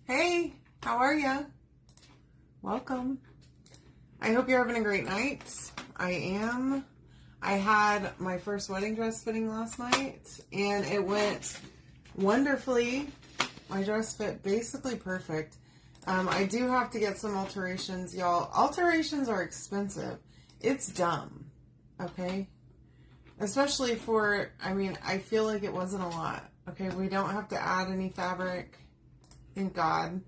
Hey, how are ya? Welcome. I hope you're having a great night. I am. I had my first wedding dress fitting last night, and it went wonderfully. My dress fit basically perfect. I do have to get some alterations, y'all. Alterations are expensive. It's dumb, okay? Especially for, I feel like it wasn't a lot. Okay, we don't have to add any fabric. Thank God.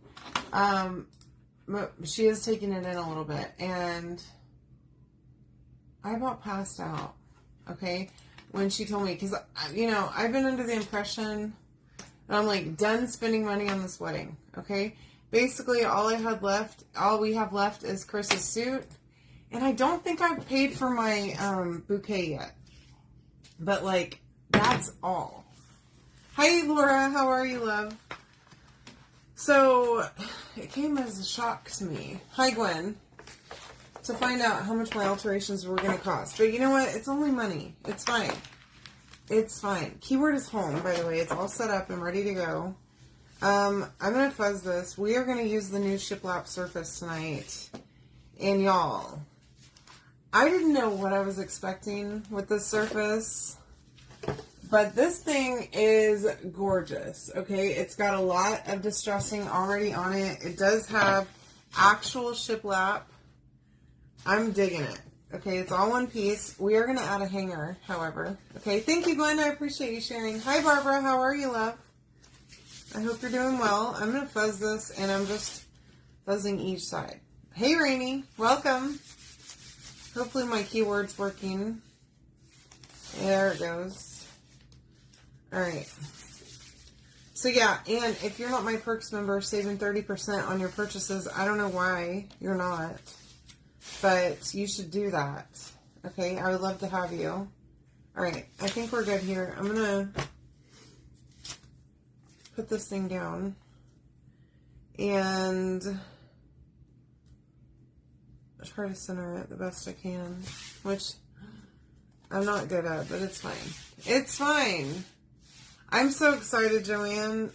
She is taking it in a little bit, and I about passed out, okay, when she told me, because, I've been under the impression that I'm, like, done spending money on this wedding, okay? Basically, all we have left is Chris's suit, and I don't think I've paid for my, bouquet yet, but, like, that's all. Hi, Laura, how are you, love? So, it came as a shock to me. Hi, Gwen. To find out how much my alterations were going to cost. But you know what? It's only money. It's fine. It's fine. Keyword is home, by the way. It's all set up and ready to go. I'm going to fuzz this. We are going to use the new Shiplap surface tonight. And y'all, I didn't know what I was expecting with this surface. But this thing is gorgeous, okay? It's got a lot of distressing already on it. It does have actual shiplap. I'm digging it, okay? It's all one piece. We are going to add a hanger, however. Okay, thank you, Glenn. I appreciate you sharing. Hi, Barbara. How are you, love? I hope you're doing well. I'm going to fuzz this, and I'm just fuzzing each side. Hey, Rainy. Welcome. Hopefully my keyword's working. There it goes. Alright, so yeah, and if you're not my Perks member, saving 30% on your purchases, I don't know why you're not, but you should do that, okay? I would love to have you. Alright, I think we're good here. I'm going to put this thing down, and try to center it the best I can, which I'm not good at, but it's fine. It's fine. I'm so excited, Joanne.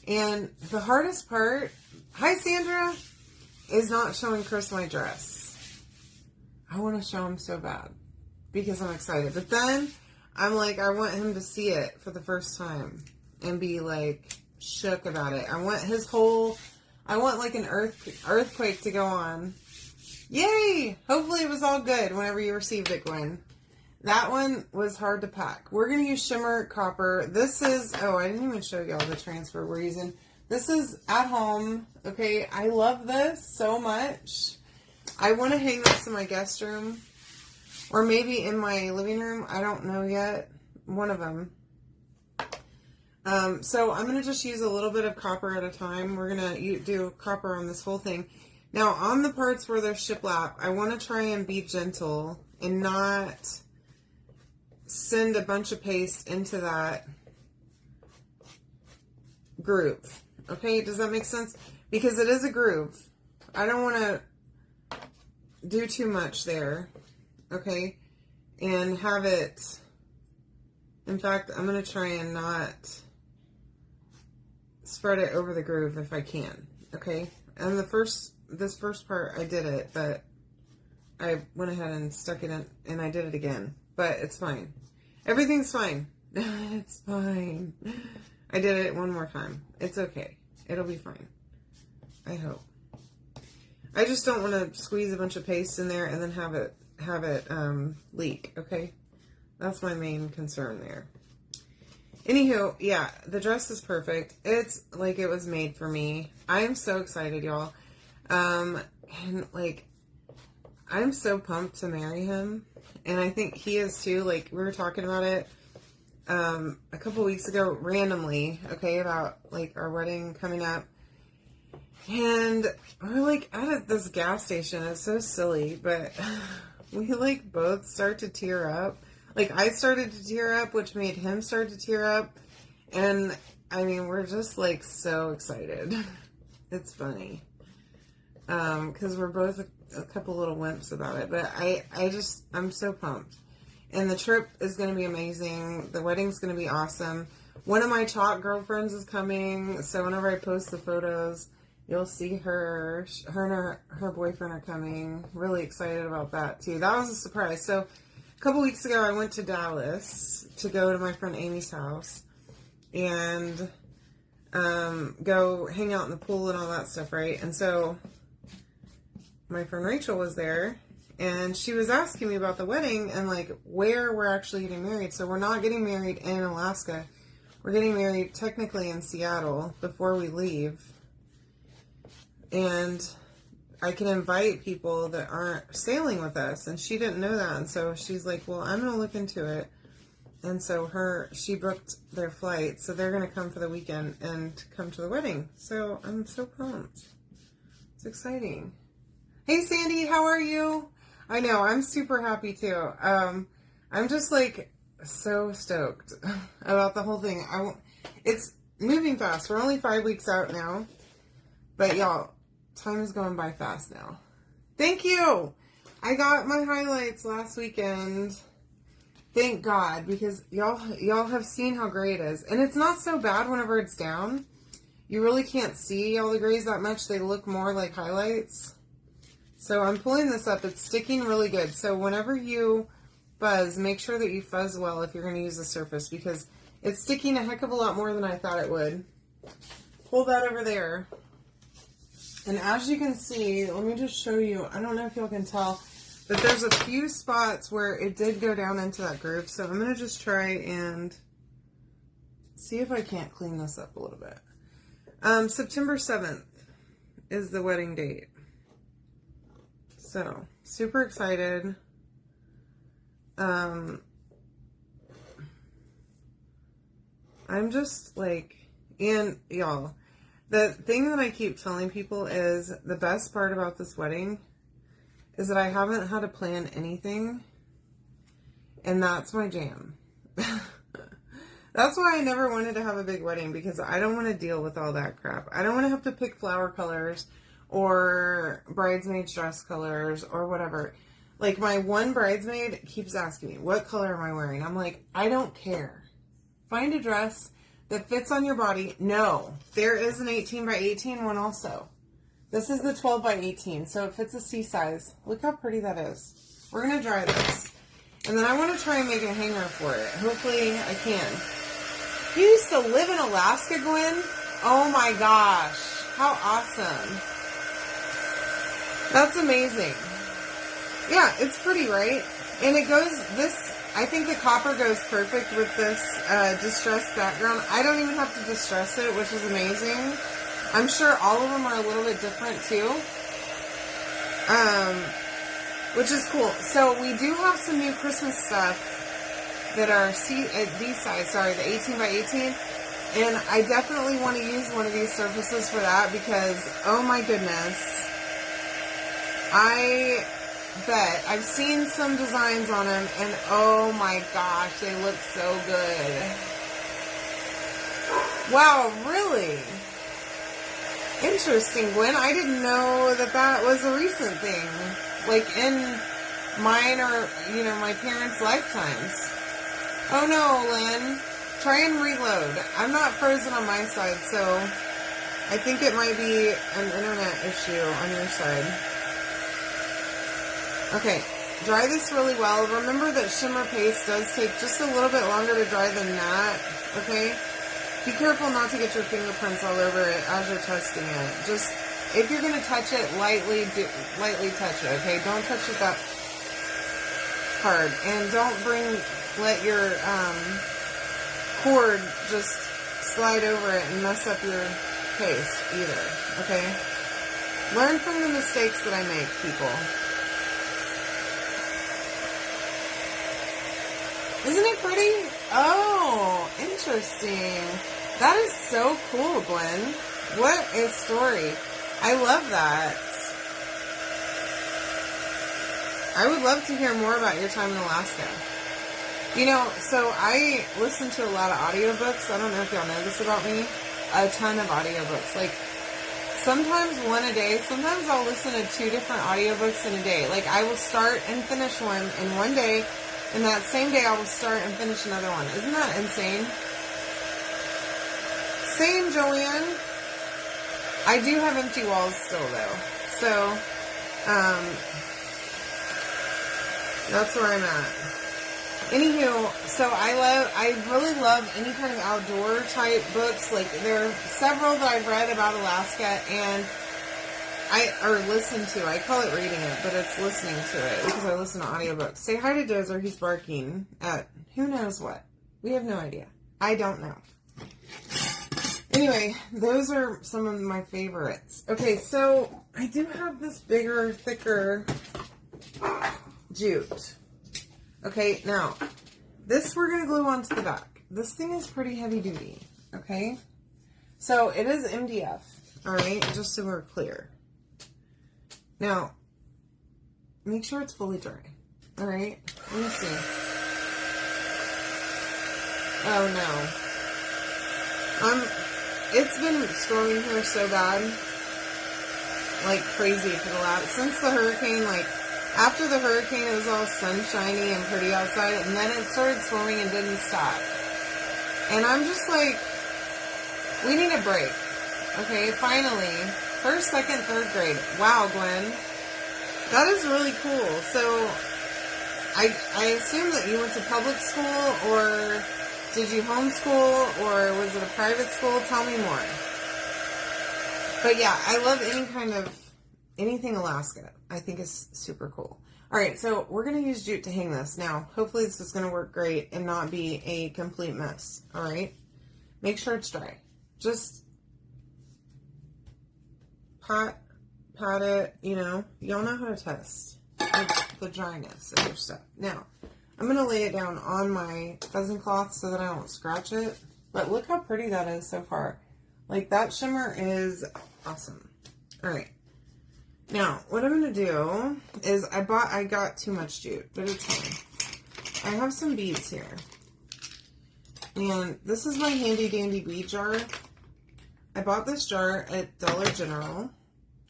And the hardest part, hi Sandra, is not showing Chris my dress. I want to show him so bad because I'm excited. But then I'm like, I want him to see it for the first time and be like shook about it. I want like an earthquake to go on. Yay! Hopefully it was all good whenever you received it, Gwen. That one was hard to pack. We're going to use shimmer copper. This is, I didn't even show y'all the transfer we're using. This is at home. Okay, I love this so much. I want to hang this in my guest room or maybe in my living room. I don't know yet. One of them. So I'm going to just use a little bit of copper at a time. We're going to do copper on this whole thing. Now, on the parts where there's shiplap, I want to try and be gentle and not send a bunch of paste into that groove. Okay, does that make sense? Because it is a groove. I don't want to do too much there. Okay, and have it, in fact, I'm going to try and not spread it over the groove if I can. Okay, and this first part I did it, but I went ahead and stuck it in and I did it again. But it's fine. Everything's fine. It's fine. I did it one more time. It's okay. It'll be fine. I hope. I just don't want to squeeze a bunch of paste in there and then have it leak. Okay, that's my main concern there. Anywho, yeah, the dress is perfect. It's like it was made for me. I'm so excited, y'all. And like, I'm so pumped to marry him. And I think he is too. Like, we were talking about it a couple weeks ago randomly, okay, about like our wedding coming up. And we're like at this gas station. It's so silly, but we like both start to tear up. Like, I started to tear up, which made him start to tear up. And I mean, we're just like so excited. It's funny. Because we're both a couple little wimps about it, but I'm so pumped. And the trip is going to be amazing. The wedding's going to be awesome. One of my chalk girlfriends is coming, so whenever I post the photos, you'll see her. Her and her boyfriend are coming. Really excited about that, too. That was a surprise. So, a couple weeks ago, I went to Dallas to go to my friend Amy's house and go hang out in the pool and all that stuff, right? And so, my friend Rachel was there, and she was asking me about the wedding and, like, where we're actually getting married. So, we're not getting married in Alaska. We're getting married technically in Seattle before we leave. And I can invite people that aren't sailing with us. And she didn't know that. And so she's like, well, I'm going to look into it. And so she booked their flight. So they're going to come for the weekend and come to the wedding. So I'm so pumped. It's exciting. Hey, Sandy, how are you? I know, I'm super happy too. I'm just like so stoked about the whole thing. It's moving fast. We're only 5 weeks out now. But y'all, time is going by fast now. Thank you. I got my highlights last weekend. Thank God, because y'all have seen how gray it is. And it's not so bad whenever it's down. You really can't see all the grays that much. They look more like highlights. So I'm pulling this up. It's sticking really good. So whenever you fuzz, make sure that you fuzz well if you're going to use the surface, because it's sticking a heck of a lot more than I thought it would. Pull that over there. And as you can see, let me just show you. I don't know if y'all can tell, but there's a few spots where it did go down into that groove. So I'm going to just try and see if I can't clean this up a little bit. September 7th is the wedding date. So, super excited. I'm just like, and y'all, the thing that I keep telling people is the best part about this wedding is that I haven't had to plan anything, and that's my jam. That's why I never wanted to have a big wedding, because I don't want to deal with all that crap. I don't want to have to pick flower colors or bridesmaid dress colors or whatever. Like, my one bridesmaid keeps asking me, what color am I wearing? I'm like, I don't care. Find a dress that fits on your body. No, there is an 18 by 18 one also. This is the 12 by 18, so it fits a C size. Look how pretty that is. We're going to dry this. And then I want to try and make a hanger for it. Hopefully I can. You used to live in Alaska, Gwen? Oh my gosh. How awesome. That's amazing. Yeah, it's pretty, right? And it goes, I think the copper goes perfect with this distressed background. I don't even have to distress it, which is amazing. I'm sure all of them are a little bit different too. Which is cool. So we do have some new Christmas stuff that are D size, the 18 by 18. And I definitely want to use one of these surfaces for that, because, oh my goodness, I bet I've seen some designs on them, and oh my gosh, they look so good. Wow, really? Interesting, Gwen. I didn't know that was a recent thing, like in mine or, my parents' lifetimes. Oh no, Lynn. Try and reload. I'm not frozen on my side, so I think it might be an internet issue on your side. Okay, dry this really well. Remember that shimmer paste does take just a little bit longer to dry than that, okay? Be careful not to get your fingerprints all over it as you're testing it. Just, if you're going to touch it, lightly touch it, okay? Don't touch it that hard. And don't let your cord just slide over it and mess up your paste either, okay? Learn from the mistakes that I make, people. Isn't it pretty? Oh, interesting. That is so cool, Gwen. What a story. I love that. I would love to hear more about your time in Alaska. So I listen to a lot of audiobooks. I don't know if y'all know this about me. A ton of audiobooks. Like, sometimes one a day. Sometimes I'll listen to 2 different audiobooks in a day. Like, I will start and finish one in one day. And that same day I will start and finish another one. Isn't that insane? Same, Joanne. I do have empty walls still, though. So, that's where I'm at. Anywho, so I really love any kind of outdoor type books. Like, there are several that I've read about Alaska, and or listened to. I call it reading it, but it's listening to it because I listen to audiobooks. Say hi to Dozer. He's barking at who knows what. We have no idea. I don't know. Anyway, those are some of my favorites. Okay, so I do have this bigger, thicker jute. Okay, now, this we're going to glue onto the back. This thing is pretty heavy duty, okay? So, it is MDF, alright, just so we're clear. Now, make sure it's fully dry, alright? Let me see. Oh, no. It's been storming here so bad, like crazy for the last, since the hurricane, like, after the hurricane, it was all sunshiny and pretty outside, and then it started storming and didn't stop. And I'm just like, we need a break. Okay, finally. First, second, third grade. Wow, Gwen. That is really cool. So, I assume that you went to public school, or did you homeschool, or was it a private school? Tell me more. But yeah, I love anything Alaska. I think is super cool. Alright, so we're going to use jute to hang this. Now, hopefully this is going to work great and not be a complete mess. Alright? Make sure it's dry. Just pat it, y'all know how to test the dryness of your stuff. Now, I'm going to lay it down on my pheasant cloth so that I don't scratch it. But look how pretty that is so far. Like, that shimmer is awesome. Alright. Now, what I'm going to do is I got too much jute, but it's fine. I have some beads here. And this is my handy dandy bead jar. I bought this jar at Dollar General.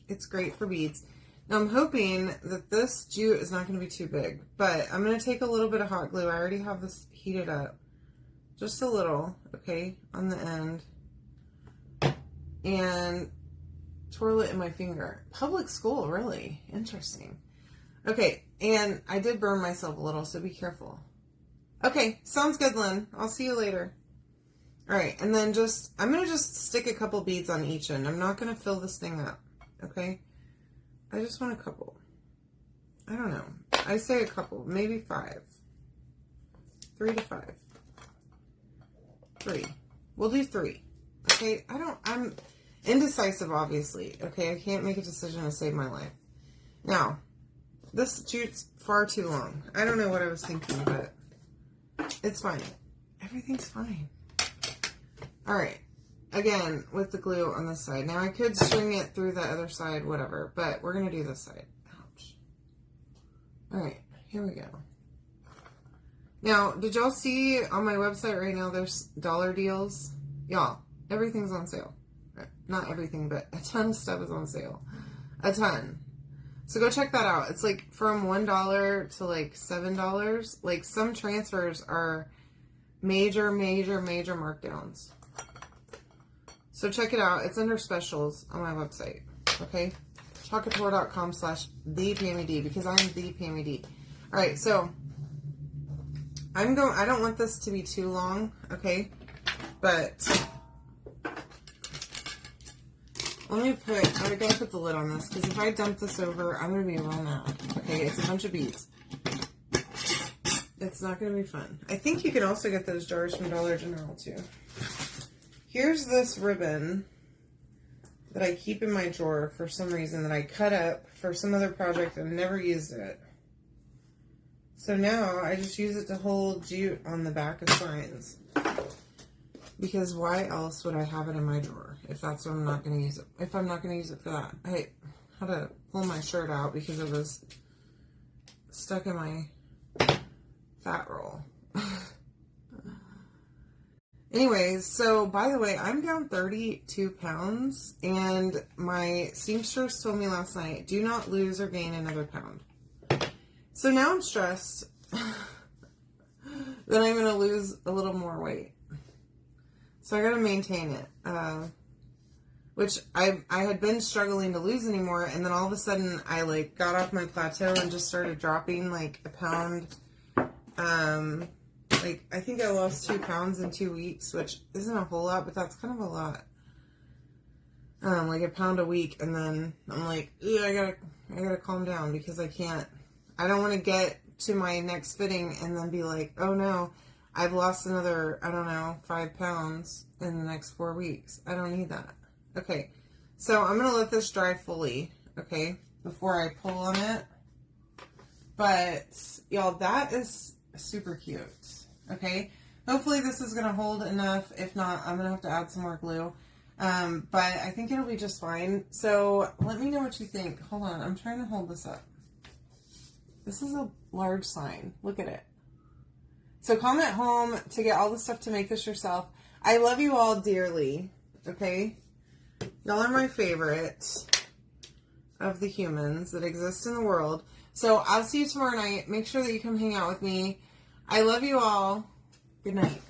It's great for beads. Now, I'm hoping that this jute is not going to be too big, but I'm going to take a little bit of hot glue. I already have this heated up. Just a little, okay, on the end. And twirl it in my finger. Public school, really interesting. Okay, and I did burn myself a little, so be careful. Okay, sounds good, Lynn. I'll see you later. Alright, and then I'm going to just stick a couple beads on each end. I'm not going to fill this thing up, okay? I just want a couple. I don't know. I say a couple, maybe 5. 3 to 5. 3. We'll do 3. Okay, I'm indecisive, obviously. Okay, I can't make a decision to save my life. Now, this jute's far too long. I don't know what I was thinking, but it's fine. Everything's fine. Alright, again, with the glue on this side. Now, I could string it through the other side, whatever, but we're going to do this side. Ouch. Alright, here we go. Now, did y'all see on my website right now there's dollar deals? Y'all, everything's on sale. Not everything, but a ton of stuff is on sale. A ton. So go check that out. It's like from $1 to like $7. Like, some transfers are major markdowns. So check it out. It's under specials on my website. Okay? Chocotour.com/ThePammyD, because I'm the Pammy D. Alright, so I don't want this to be too long, okay? But I gotta put the lid on this, because if I dump this over, I'm gonna be real mad. Okay, it's a bunch of beads. It's not gonna be fun. I think you can also get those jars from Dollar General too. Here's this ribbon that I keep in my drawer for some reason, that I cut up for some other project and never used it. So now I just use it to hold jute on the back of signs. Because why else would I have it in my drawer if that's what I'm not going to use it? If I'm not going to use it for that. I had to pull my shirt out because it was stuck in my fat roll. Anyways, so by the way, I'm down 32 pounds, and my seamstress told me last night, do not lose or gain another pound. So now I'm stressed that I'm going to lose a little more weight. So I gotta maintain it. Which I had been struggling to lose anymore, and then all of a sudden I like got off my plateau and just started dropping like a pound. Like I think I lost 2 pounds in 2 weeks, which isn't a whole lot, but that's kind of a lot. Like a pound a week, and then I'm like, I gotta calm down because I don't want to get to my next fitting and then be like, oh no, I've lost another, I don't know, 5 pounds in the next 4 weeks. I don't need that. Okay, so I'm going to let this dry fully, okay, before I pull on it. But, y'all, that is super cute, okay? Hopefully this is going to hold enough. If not, I'm going to have to add some more glue. But I think it'll be just fine. So let me know what you think. Hold on, I'm trying to hold this up. This is a large sign. Look at it. So comment home to get all the stuff to make this yourself. I love you all dearly, okay? Y'all are my favorites of the humans that exist in the world. So I'll see you tomorrow night. Make sure that you come hang out with me. I love you all. Good night.